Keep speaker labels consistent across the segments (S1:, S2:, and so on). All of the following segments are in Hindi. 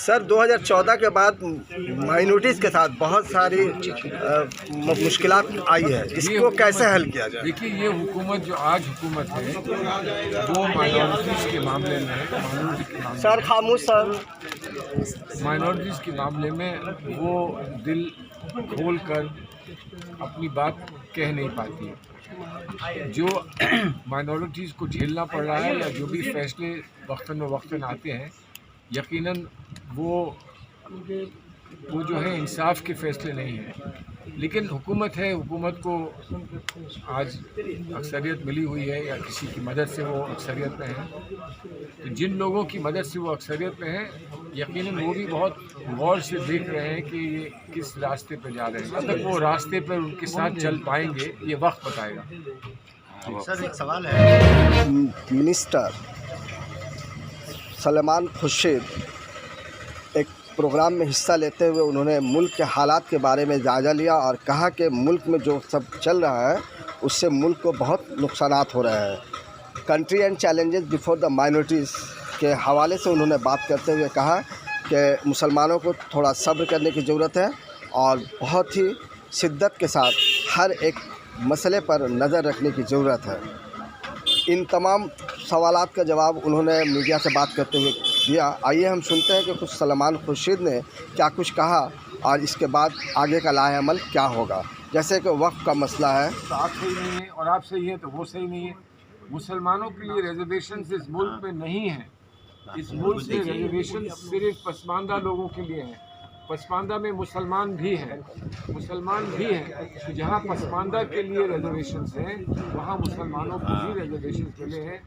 S1: सर 2014 के बाद माइनॉरिटीज़ के साथ बहुत सारी मुश्किलात आई है, इसको कैसे हल किया जाए?
S2: देखिए, ये हुकूमत जो आज हुकूमत है वो माइनॉरिटीज़ के मामले में
S1: सर खामोश सर
S2: माइनॉरिटीज़ के मामले में वो दिल खोल कर अपनी बात कह नहीं पाती है। जो माइनॉरिटीज़ को झेलना पड़ रहा है या जो भी फैसले वक्तन आते हैं, यकीनन वो जो है इंसाफ के फैसले नहीं हैं। लेकिन हुकूमत है, हुकूमत को आज अक्सरियत मिली हुई है या किसी की मदद से वो अक्सरियत में है। तो जिन लोगों की मदद से वो अक्सरियत में हैं, यकीनन वो भी बहुत गौर से देख रहे हैं कि ये किस रास्ते पर जा रहे हैं। अब तक वो रास्ते पर उनके साथ चल पाएंगे, ये वक्त बताएगा।
S3: सर एक सवाल है,
S1: मिनिस्टर सलमान खुर्शीद एक प्रोग्राम में हिस्सा लेते हुए उन्होंने मुल्क के हालात के बारे में जायज़ा लिया और कहा कि मुल्क में जो सब चल रहा है उससे मुल्क को बहुत नुकसानात हो रहे हैं। Country and challenges before the minorities के हवाले से उन्होंने बात करते हुए कहा कि मुसलमानों को थोड़ा सब्र करने की ज़रूरत है और बहुत ही शिद्दत के साथ हर एक मसले पर नज़र रखने की ज़रूरत है। इन तमाम सवालात का जवाब उन्होंने मीडिया से बात करते हुए दिया। आइए हम सुनते हैं कि कुछ सलमान खुर्शीद ने क्या कुछ कहा और इसके बाद आगे का लाहेअमल क्या होगा। जैसे कि वक्फ का मसला है,
S2: तो आप सही नहीं है और आप सही है तो वो सही नहीं है। मुसलमानों के लिए रिजर्वेशन इस मुल्क में नहीं है। इस मुल्क में रिजर्वेशन सिर्फ पसमानदा लोगों के लिए है। पसमानदा में मुसलमान भी हैं, तो जहाँ पसमानदा के लिए रिजर्वेशन हैं वहाँ मुसलमानों को भी रिजर्वेशन मिले हैं।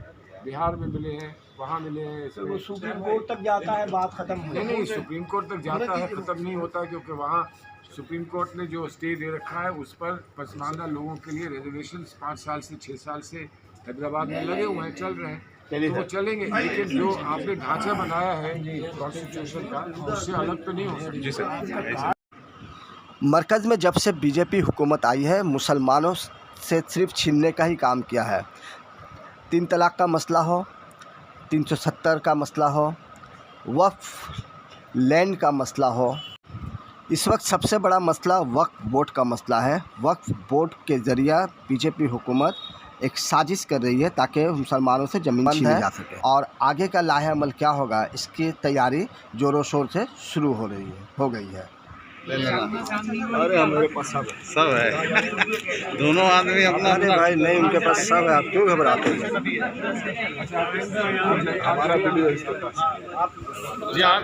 S2: बिहार में मिले हैं, वहाँ मिले हैं।
S3: तो वो सुप्रीम कोर्ट तक जाता है, बात खत्म हो
S2: नहीं, सुप्रीम कोर्ट तक जाता है, ख़त्म नहीं होता, क्योंकि वहाँ सुप्रीम कोर्ट ने जो स्टे दे रखा है उस पर पसमानदा लोगों के लिए रिजर्वेशन 5 साल से 6 साल से हैदराबाद में लगे हुए हैं, चल रहे हैं, तो वो चलेंगे। लेकिन जो आपने ढांचा बनाया है कॉन्स्टिट्यूशन का, उससे अलग तो नहीं हो सकता।
S1: मरकज़ में जब से बीजेपी हुकूमत आई है मुसलमानों से सिर्फ छीनने का ही काम किया है। 3 तलाक़ का मसला हो, 370 का मसला हो, वक्फ लैंड का मसला हो, इस वक्त सबसे बड़ा मसला वक्फ बोर्ड का मसला है। वक्फ बोर्ड के ज़रिए बीजेपी हुकूमत एक साजिश कर रही है ताकि मुसलमानों से ज़मीन छीनी जा सके और आगे का लाहेअमल क्या होगा इसकी तैयारी ज़ोरों शोर से शुरू हो गई है।
S3: अरे हमारे पास सब है, दोनों आदमी अपना
S1: अरे भाई नहीं, उनके पास सब है, आप क्यों घबराते हैं?
S2: हमारा वीडियो इसके पास जी, आप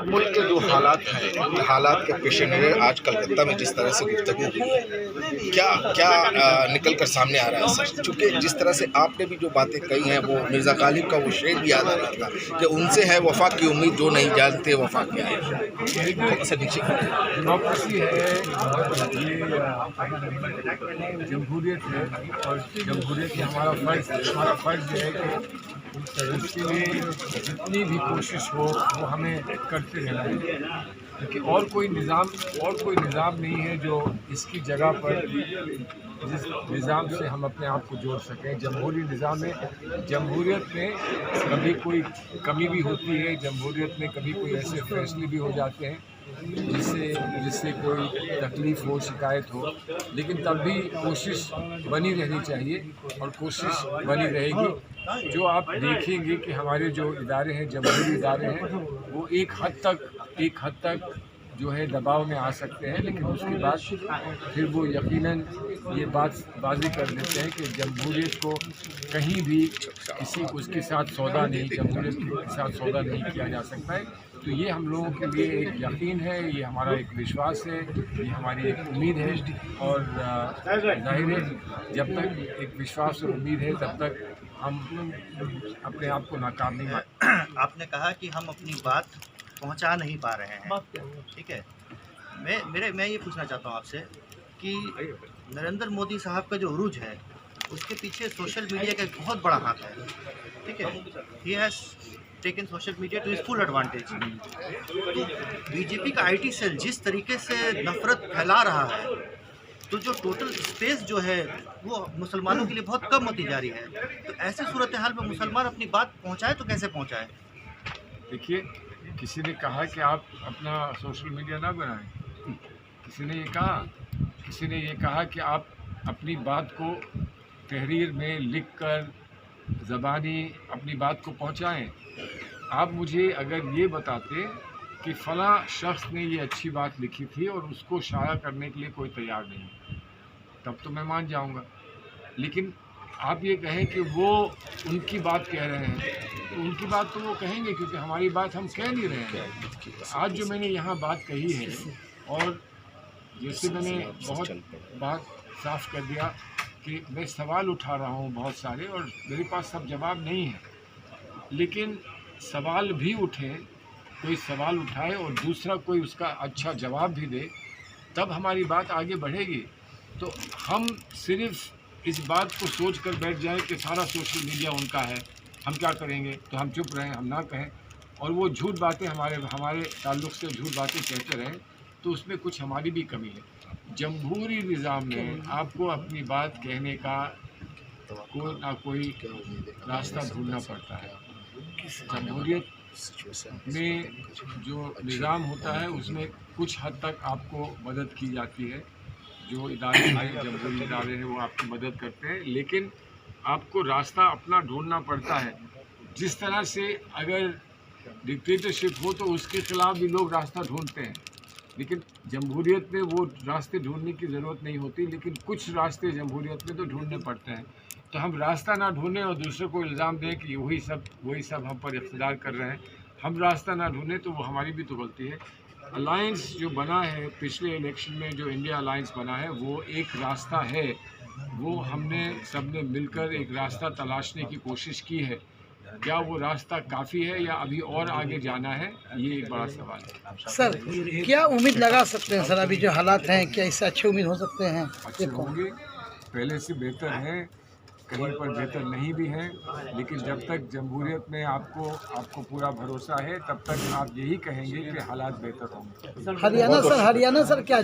S4: मुल्क के जो हालात हैं, हालात के पेश नज़र आज कलकत्ता में जिस तरह से गुफ्तगू हुई है, क्या निकल कर सामने आ रहा है सर? चूँकि जिस तरह से आपने भी जो बातें कही हैं वो मिर्ज़ा गालिब का वो शेर भी याद आ रहा था कि उनसे है वफा की उम्मीद जो नहीं जानते वफा क्या है।
S2: डेमोक्रेसी है, ये जमहूरियत है और जमहूरियत में हमारा फ़र्ज़ है कि उसके लिए जितनी भी कोशिश हो वो हमें करते रहना है, क्योंकि और कोई निज़ाम नहीं है जो इसकी जगह पर जिस निज़ाम से हम अपने आप को जोड़ सकें। जमहूरी निज़ाम में, जमहूरियत में कभी कोई कमी भी होती है, जमहूरियत में कभी कोई ऐसे फैसले भी हो जाते हैं जिससे कोई तकलीफ़ हो, शिकायत हो, लेकिन तब भी कोशिश बनी रहनी चाहिए और कोशिश बनी रहेगी। जो आप देखेंगे कि हमारे जो इदारे हैं, जमहूरी इदारे हैं, वो एक हद तक जो है दबाव में आ सकते हैं, लेकिन उसके बाद फिर वो यकीनन ये बात वाज़ेह कर देते हैं कि जमहूरियत को कहीं भी उसके साथ सौदा नहीं, जमहूरियत के साथ सौदा नहीं किया जा सकता है। तो ये हम लोगों के लिए एक यकीन है, ये हमारा एक विश्वास है, ये हमारी एक उम्मीद है और जाहिर है जब तक एक विश्वास और उम्मीद है तब तक हम अपने आप को नाकाम नहीं मानते।
S3: आपने कहा कि हम अपनी बात पहुंचा नहीं पा रहे हैं, ठीक है। मैं ये पूछना चाहता हूं आपसे कि नरेंद्र मोदी साहब का जो उरूज है उसके पीछे सोशल मीडिया का एक बहुत बड़ा हाथ है, ठीक है। He has taken social media to his full advantage. BJP का आईटी सेल जिस तरीके से नफरत फैला रहा है, तो जो टोटल स्पेस जो है वो मुसलमानों के लिए बहुत कम होती जा रही है। तो ऐसे सूरत हाल में मुसलमान अपनी बात पहुंचाए तो कैसे पहुंचाए?
S2: देखिए, किसी ने कहा कि आप अपना सोशल मीडिया ना बनाएं, किसी ने ये कहा कि आप अपनी बात को तहरीर में लिख कर ज़बानी अपनी बात को पहुंचाएं। आप मुझे अगर ये बताते कि फ़लाँ शख्स ने ये अच्छी बात लिखी थी और उसको शाया करने के लिए कोई तैयार नहीं, तब तो मैं मान जाऊंगा। लेकिन आप ये कहें कि वो उनकी बात कह रहे हैं, तो उनकी बात तो वो कहेंगे, क्योंकि हमारी बात हम कह नहीं रहे हैं। आज जो मैंने यहाँ बात कही है, और जैसे मैंने बहुत बात साफ कर दिया कि मैं सवाल उठा रहा हूँ बहुत सारे, और मेरे पास सब जवाब नहीं है, लेकिन सवाल भी उठे, कोई सवाल उठाए और दूसरा कोई उसका अच्छा जवाब भी दे, तब हमारी बात आगे बढ़ेगी। तो हम सिर्फ इस बात को सोच कर बैठ जाएं कि सारा सोशल मीडिया उनका है, हम क्या करेंगे, तो हम चुप रहें, हम ना कहें, और वो झूठ बातें हमारे ताल्लुक़ से झूठ बातें कहते रहें, तो उसमें कुछ हमारी भी कमी है। जमहूरी निज़ाम में आपको अपनी बात कहने का कोई ना कोई रास्ता ढूंढना पड़ता है। जमहूरियत में जो निज़ाम होता है उसमें कुछ हद तक आपको मदद की जाती है, जो इदारे हैं, जमहूरी इदारे हैं, वो आपकी मदद करते हैं, लेकिन आपको रास्ता अपना ढूंढना पड़ता है। जिस तरह से अगर डिक्टेटरशिप हो तो उसके ख़िलाफ़ भी लोग रास्ता ढूंढते हैं, लेकिन जमहूरियत में वो रास्ते ढूंढने की ज़रूरत नहीं होती, लेकिन कुछ रास्ते जमहूरियत में तो ढूंढने पड़ते हैं। तो हम रास्ता ना ढूंढें और दूसरों को इल्ज़ाम दें कि वही सब हम पर इक़्तिदार कर रहे हैं, हम रास्ता ना ढूंढें, तो वो हमारी भी तो गलती है। अलायंस जो बना है पिछले इलेक्शन में, जो इंडिया अलायंस बना है, वो एक रास्ता है, वो हमने सबने मिलकर एक रास्ता तलाशने की कोशिश की है। क्या वो रास्ता काफ़ी है या अभी और आगे जाना है, ये एक बड़ा सवाल है।
S5: सर, क्या उम्मीद लगा सकते हैं सर, अभी जो हालात हैं, क्या इससे अच्छी उम्मीद हो सकते हैं?
S2: अच्छे होंगे, पहले से बेहतर हैं, कहीं पर बेहतर नहीं भी हैं, लेकिन जब तक जमहूरियत में आपको पूरा भरोसा है, तब तक आप यही कहेंगे कि हालात बेहतर होंगे।
S5: हरियाणा सर क्या